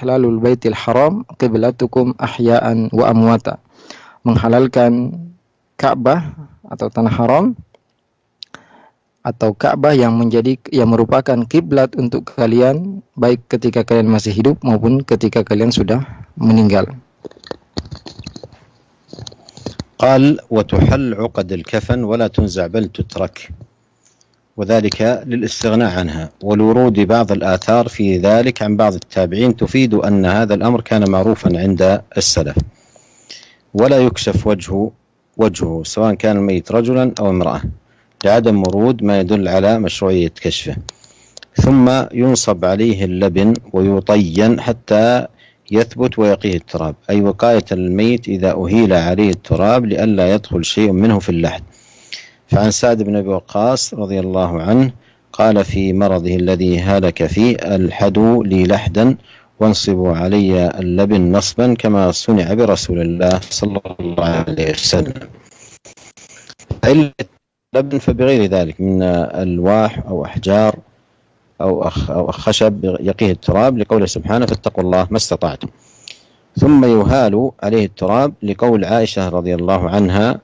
ihlalul baitil haram qiblatukum ahya'an wa amwata. Menghalalkan Ka'bah atau tanah haram atau Ka'bah yang merupakan kiblat untuk kalian baik ketika kalian masih hidup maupun ketika kalian sudah meninggal. قال وتحل عقد الكفن ولا تنزع بل تترك وذلك للاستغناء عنها والورود بعض الآثار في ذلك عن بعض التابعين تفيد أن هذا الأمر كان معروفا عند السلف ولا يكشف وجهه سواء كان الميت رجلا أو امرأة لعدم ورود ما يدل على مشروعية كشفه ثم ينصب عليه اللبن ويطين حتى يثبت ويقيه التراب أي وقاية الميت إذا أهيل عليه التراب لئلا يدخل شيء منه في اللحد. فعن سعد بن أبي وقاص رضي الله عنه قال في مرضه الذي هلك فيه الحدوا لي لحدا وانصبوا علي اللبن نصبا كما صنع برسول الله صلى الله عليه وسلم. اللبن فبغير ذلك من ألواح أو أحجار أو خشب يقيه التراب لقوله سبحانه فاتقوا الله ما استطعتم. ثم يهال عليه التراب لقول عائشة رضي الله عنها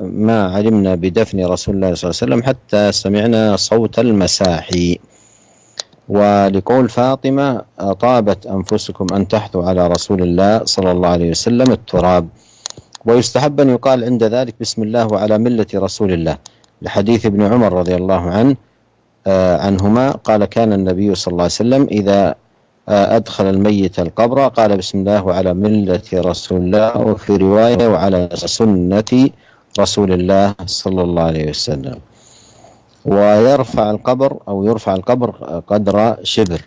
ما علمنا بدفن رسول الله صلى الله عليه وسلم حتى سمعنا صوت المساحي. ولقول فاطمة طابت أنفسكم أن تحثوا على رسول الله صلى الله عليه وسلم التراب. ويستحب أن يقال عند ذلك بسم الله وعلى ملة رسول الله لحديث ابن عمر رضي الله عنهما قال كان النبي صلى الله عليه وسلم إذا أدخل الميت القبر قال بسم الله وعلى ملة رسول الله وفي رواية وعلى سنة رسول الله صلى الله عليه وسلم. ويرفع القبر قدر شبر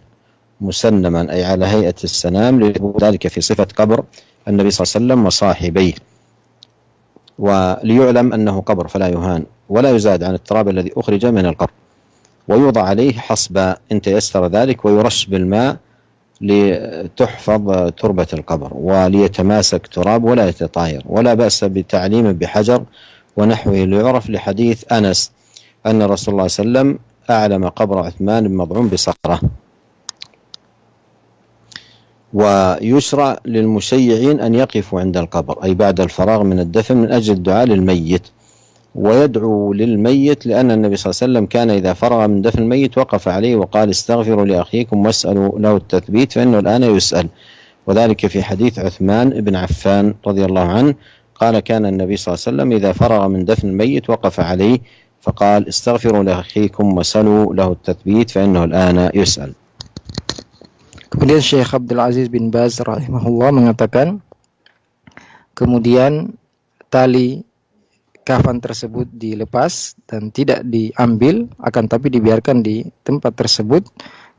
مسنما أي على هيئة السنام ذلك في صفة قبر النبي صلى الله عليه وسلم وصاحبيه وليعلم أنه قبر فلا يهان ولا يزاد عن التراب الذي أخرج من القبر ويوضع عليه حصبا إن تيسر ذلك ويرش بالماء لتحفظ تربة القبر وليتماسك تراب ولا يتطاير ولا بأس بتعليم بحجر ونحوه ليعرف لحديث أنس أن رسول الله صلى الله عليه وسلم أعلم قبر عثمان بن مضعون بصخرة. ويشرع للمشيعين أن يقفوا عند القبر أي بعد الفراغ من الدفن من أجل الدعاء للميت ويدعو للميت لأن النبي صلى الله عليه وسلم كان إذا فرغ من دفن الميت وقف عليه وقال استغفروا لأخيكم واسألوا له التثبيت فإنه الآن يسأل وذلك في حديث عثمان بن عفان رضي الله عنه قال كان النبي صلى الله عليه وسلم إذا فرغ من دفن الميت وقف عليه فقال استغفروا لأخيكم واسألوا له التثبيت فإنه الآن يسأل. Kemudian Syekh Abdul Aziz bin Baz rahimahullah mengatakan kemudian tali kafan tersebut dilepas dan tidak diambil akan tapi dibiarkan di tempat tersebut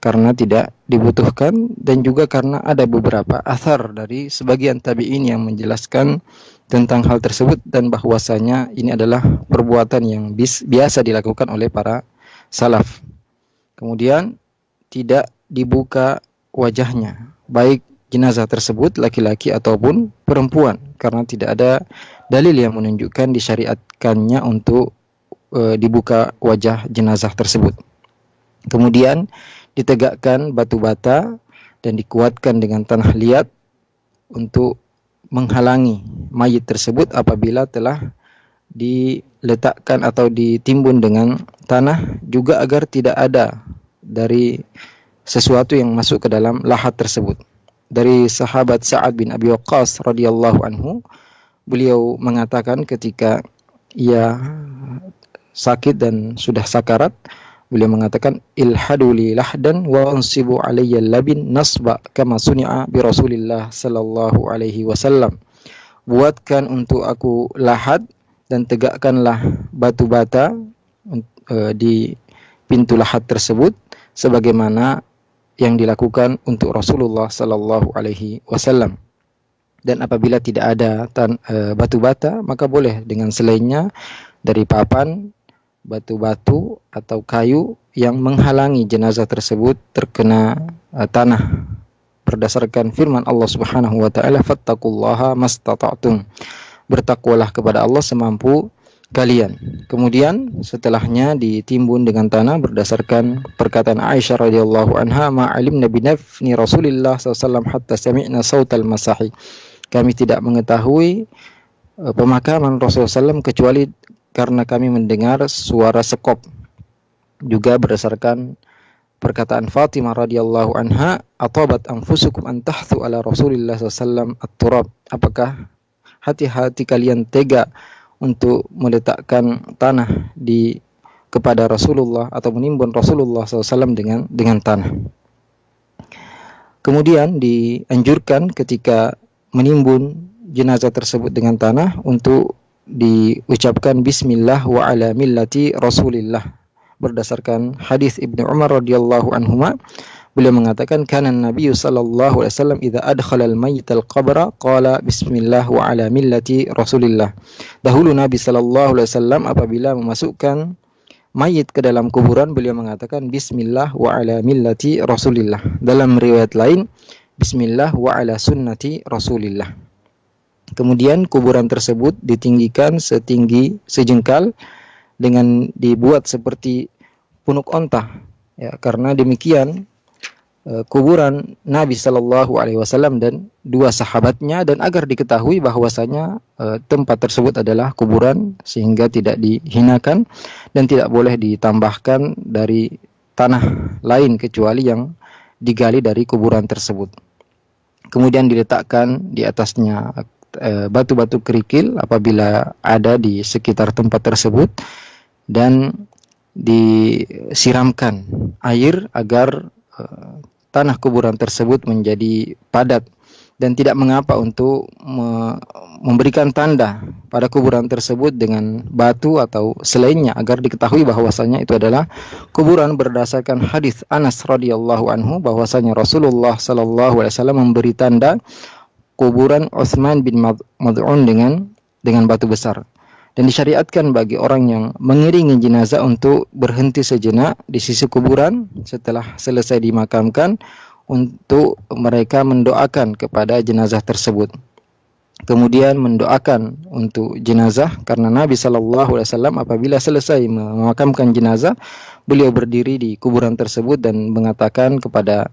karena tidak dibutuhkan dan juga karena ada beberapa athar dari sebagian tabi'in yang menjelaskan tentang hal tersebut dan bahwasanya ini adalah perbuatan yang biasa dilakukan oleh para salaf. Kemudian tidak dibuka wajahnya baik jenazah tersebut laki-laki ataupun perempuan karena tidak ada dalil yang menunjukkan disyariatkannya untuk dibuka wajah jenazah tersebut. Kemudian ditegakkan batu bata dan dikuatkan dengan tanah liat untuk menghalangi mayit tersebut apabila telah diletakkan atau ditimbun dengan tanah juga agar tidak ada dari sesuatu yang masuk ke dalam lahat tersebut. Dari sahabat Sa'ad bin Abi Waqqas radhiyallahu anhu, beliau mengatakan ketika ia sakit dan sudah sakarat, beliau mengatakan ilhadu li lahdan wa ansibu alayya labin nasba kama suni'a bi Rasulillah sallallahu alaihi wasallam. Buatkan untuk aku lahat dan tegakkanlah batu bata di pintu lahat tersebut sebagaimana yang dilakukan untuk Rasulullah sallallahu alaihi wasallam. Dan apabila tidak ada batu bata, maka boleh dengan selainnya dari papan, batu-batu atau kayu yang menghalangi jenazah tersebut terkena tanah. Berdasarkan firman Allah Subhanahu wa taala, "Fattaqullaha mastata'tum." Bertakwalah kepada Allah semampu kalian. Kemudian setelahnya ditimbun dengan tanah berdasarkan perkataan Aisyah radhiyallahu anha, ma alimna binafni Rasulillah SAW hatta sami'na sautal masahi. Kami tidak mengetahui pemakaman Rasulullah SAW kecuali karena kami mendengar suara sekop. Juga berdasarkan perkataan Fatimah radhiyallahu anha, atabat anfusukum an tahthu ala Rasulillah SAW at-turab. Apakah hati-hati kalian tega untuk meletakkan tanah di kepada Rasulullah atau menimbun Rasulullah SAW dengan tanah. Kemudian dianjurkan ketika menimbun jenazah tersebut dengan tanah untuk diucapkan Bismillah wa ala millati Rasulillah. Berdasarkan hadis Ibnu Umar radhiyallahu anhuma, beliau mengatakan kana Nabi sallallahu alaihi wasallam idza adkhala al-mayyit al-qabra qala bismillah wa ala millati Rasulillah. Dahulu Nabi sallallahu alaihi wasallam apabila memasukkan mayit ke dalam kuburan, beliau mengatakan bismillah wa ala millati Rasulillah. Dalam riwayat lain bismillah wa ala sunnati Rasulillah. Kemudian kuburan tersebut ditinggikan setinggi sejengkal dengan dibuat seperti punuk onta, ya, karena demikian kuburan Nabi Shallallahu Alaihi Wasallam dan dua sahabatnya, dan agar diketahui bahwasanya tempat tersebut adalah kuburan sehingga tidak dihinakan dan tidak boleh ditambahkan dari tanah lain kecuali yang digali dari kuburan tersebut. Kemudian diletakkan di atasnya batu-batu kerikil apabila ada di sekitar tempat tersebut, dan disiramkan air agar tanah kuburan tersebut menjadi padat, dan tidak mengapa untuk memberikan tanda pada kuburan tersebut dengan batu atau selainnya agar diketahui bahwasanya itu adalah kuburan. Berdasarkan hadis Anas radhiyallahu anhu bahwasanya Rasulullah sallallahu alaihi wasallam memberi tanda kuburan Utsman bin Mad'un dengan batu besar. Dan disyariatkan bagi orang yang mengiringi jenazah untuk berhenti sejenak di sisi kuburan setelah selesai dimakamkan untuk mereka mendoakan kepada jenazah tersebut. Kemudian mendoakan untuk jenazah, karena Nabi Shallallahu Alaihi Wasallam apabila selesai memakamkan jenazah, beliau berdiri di kuburan tersebut dan mengatakan kepada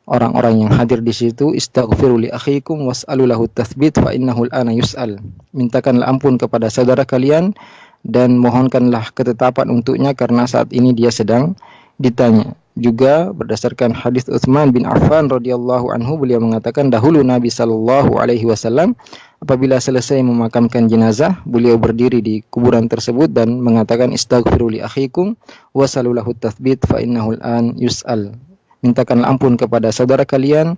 orang-orang yang hadir di situ, istaghfiru li akhikum was'alu lahu tatsbit fa innahu al-ana yus'al. Mintakanlah ampun kepada saudara kalian dan mohonkanlah ketetapan untuknya karena saat ini dia sedang ditanya. Juga berdasarkan hadis Utsman bin Affan radhiyallahu anhu, beliau mengatakan dahulu Nabi sallallahu alaihi wasallam apabila selesai memakamkan jenazah, beliau berdiri di kuburan tersebut dan mengatakan istaghfiru li akhikum was'alu lahu tatsbit fa innahu al-an yus'al. Mintakanlah ampun kepada saudara kalian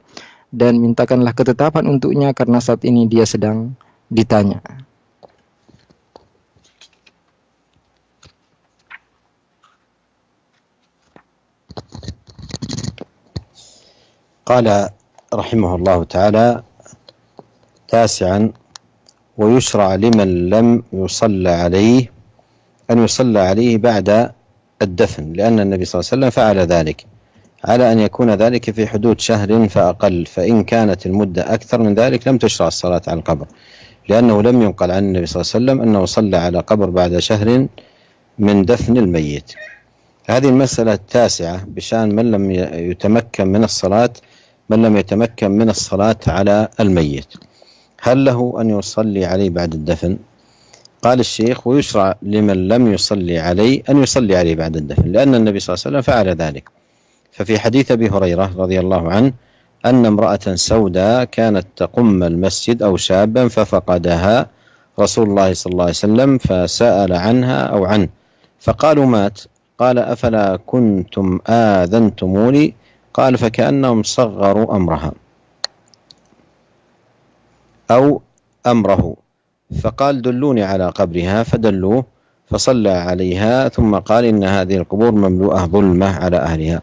dan mintakanlah ketetapan untuknya karena saat ini dia sedang ditanya. قال رحمه الله تعالى: تاسعا: ويشرع لمن لم يصلى عليه أن يصلى عليه بعد الدفن، لأن النبي صلى الله عليه وسلم فعل ذلك، على أن يكون ذلك في حدود شهر فأقل، فإن كانت المدة أكثر من ذلك لم تشرع الصلاة على القبر، لأنه لم ينقل عن النبي صلى الله عليه وسلم أنه صلى على قبر بعد شهر من دفن الميت. هذه المسألة التاسعة بشأن من لم يتمكن من الصلاة على الميت، هل له أن يصلي عليه بعد الدفن؟ قال الشيخ: ويشرع لمن لم يصلي عليه أن يصلي عليه بعد الدفن، لأن النبي صلى الله عليه وسلم فعل ذلك. ففي حديث أبي هريرة رضي الله عنه أن امرأة سوداء كانت تقم المسجد أو شابا ففقدها رسول الله صلى الله عليه وسلم فسأل عنها أو عنه فقالوا مات، قال: أفلا كنتم آذنتموني؟ قال: فكأنهم صغروا أمرها أو أمره، فقال: دلوني على قبرها، فدلوه فصلى عليها، ثم قال: إن هذه القبور مملوءة ظلمة على أهلها.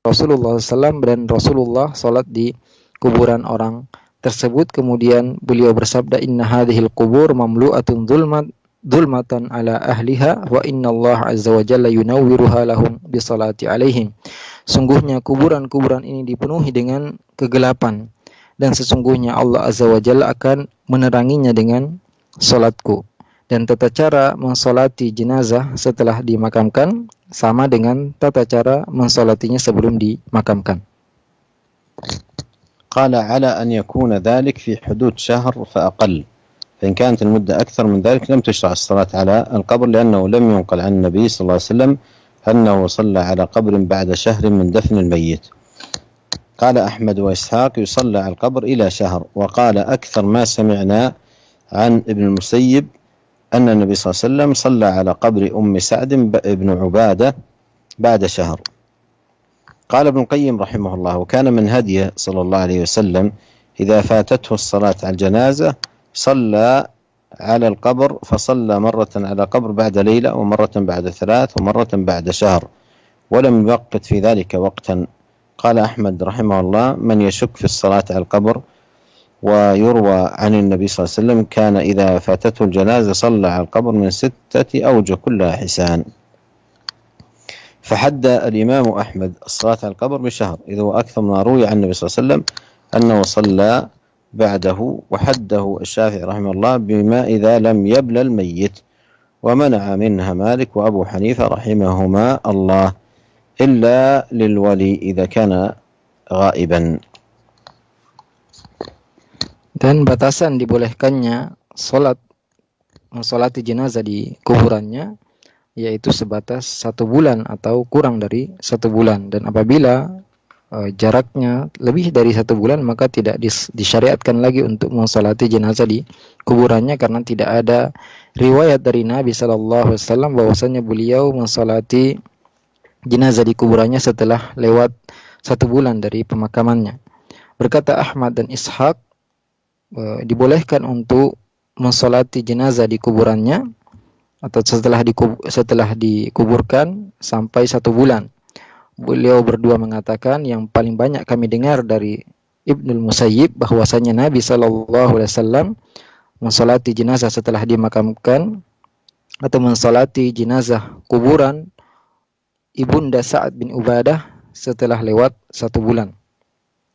Rasulullah SAW dan Rasulullah salat di kuburan orang tersebut. Kemudian beliau bersabda, inna hadhil qubur mamlu'atun dhulmatan ala ahliha wa inna Allah azza wa jalla yunawwiruha lahum bisalati alaihim. Sungguhnya kuburan-kuburan ini dipenuhi dengan kegelapan, dan sesungguhnya Allah azza wa jalla akan meneranginya dengan salatku. Dan tata cara mensolati jenazah setelah dimakamkan sama dengan tata cara mensolatinya sebelum dimakamkan. قال على أن يكون ذلك في حدود شهر فأقل، فإن كانت المدة أكثر من ذلك لم تشرع الصلاة على القبر، لأنه لم ينقل عن النبي صلى الله عليه وسلم أنه صلى على قبر بعد شهر من دفن الميت. قال أحمد وإسحاق يصلى على القبر إلى شهر، وقال أكثر ما سمعنا عن ابن المسيب أن النبي صلى الله عليه وسلم صلى على قبر أم سعد بن عبادة بعد شهر. قال ابن القيم رحمه الله: وكان من هديه صلى الله عليه وسلم إذا فاتته الصلاة على الجنازة صلى على القبر، فصلى مرة على قبر بعد ليلة، ومرة بعد 3، ومرة بعد شهر، ولم يوقت في ذلك وقتا. قال أحمد رحمه الله: من يشك في الصلاة على القبر، ويروى عن النبي صلى الله عليه وسلم كان إذا فاتته الجنازة صلى على القبر من 6 أوجه كلها حسان. فحد الإمام أحمد الصلاة على القبر بشهر، إذ هو أكثر ما روي عن النبي صلى الله عليه وسلم أنه صلى بعده. وحده الشافعي رحمه الله بما إذا لم يبلى الميت، ومنع منها مالك وأبو حنيفة رحمهما الله، إلا للولي إذا كان غائبا. Dan batasan dibolehkannya mensolati jenazah di kuburannya yaitu sebatas 1 bulan atau kurang dari 1 bulan. Dan apabila jaraknya lebih dari 1 bulan, maka tidak disyariatkan lagi untuk mensolati jenazah di kuburannya, karena tidak ada riwayat dari Nabi SAW bahwasanya beliau mensolati jenazah di kuburannya setelah lewat 1 bulan dari pemakamannya. Berkata Ahmad dan Ishaq, dibolehkan untuk mensolati jenazah di kuburannya atau setelah dikuburkan sampai 1 bulan. Beliau berdua mengatakan, yang paling banyak kami dengar dari Ibnul Musayyib bahwasanya Nabi SAW mensolati jenazah setelah dimakamkan atau mensolati jenazah kuburan Ibunda Sa'ad bin Ubadah setelah lewat 1 bulan.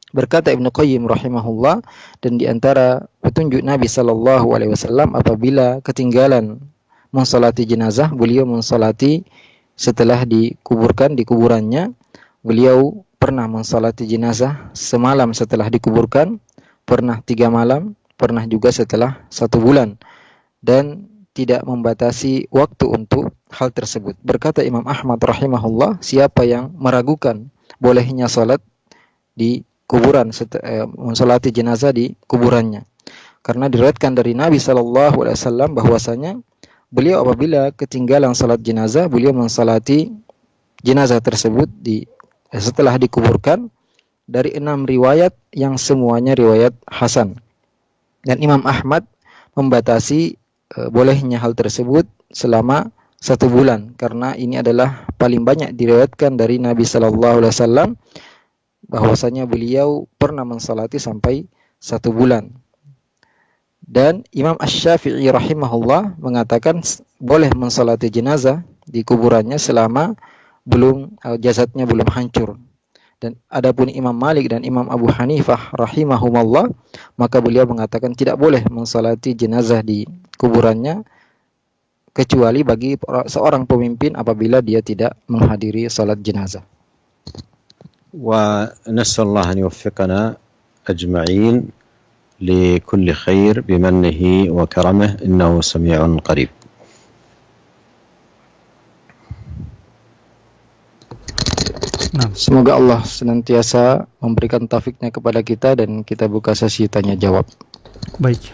Berkata Ibnu Qayyim rahimahullah, dan di antara petunjuk Nabi SAW apabila ketinggalan mensolati jenazah, beliau mensolati setelah dikuburkan di kuburannya. Beliau pernah mensolati jenazah semalam setelah dikuburkan, pernah 3 malam, pernah juga setelah 1 bulan, dan tidak membatasi waktu untuk hal tersebut. Berkata Imam Ahmad rahimahullah, siapa yang meragukan bolehnya salat di kuburan, mensolati jenazah di kuburannya, karena diriwayatkan dari Nabi SAW bahwasanya beliau apabila ketinggalan salat jenazah, beliau mensolati jenazah tersebut setelah dikuburkan dari 6 riwayat yang semuanya riwayat hasan. Dan Imam Ahmad membatasi bolehnya hal tersebut selama 1 bulan, karena ini adalah paling banyak diriwayatkan dari Nabi SAW bahwasanya beliau pernah mensolati sampai 1 bulan. Dan Imam Asy-Syafi'i rahimahullah mengatakan boleh mensolati jenazah di kuburannya selama jasadnya belum hancur. Dan adapun Imam Malik dan Imam Abu Hanifah rahimahumullah, maka beliau mengatakan tidak boleh mensolati jenazah di kuburannya kecuali bagi seorang pemimpin apabila dia tidak menghadiri salat jenazah. ونسأل الله أن يوفقنا أجمعين لكل خير بمنه وكرمه إنه سميع قريب. Nah, semoga Allah senantiasa memberikan taufiknya kepada kita dan kita buka sesi tanya jawab. Baik.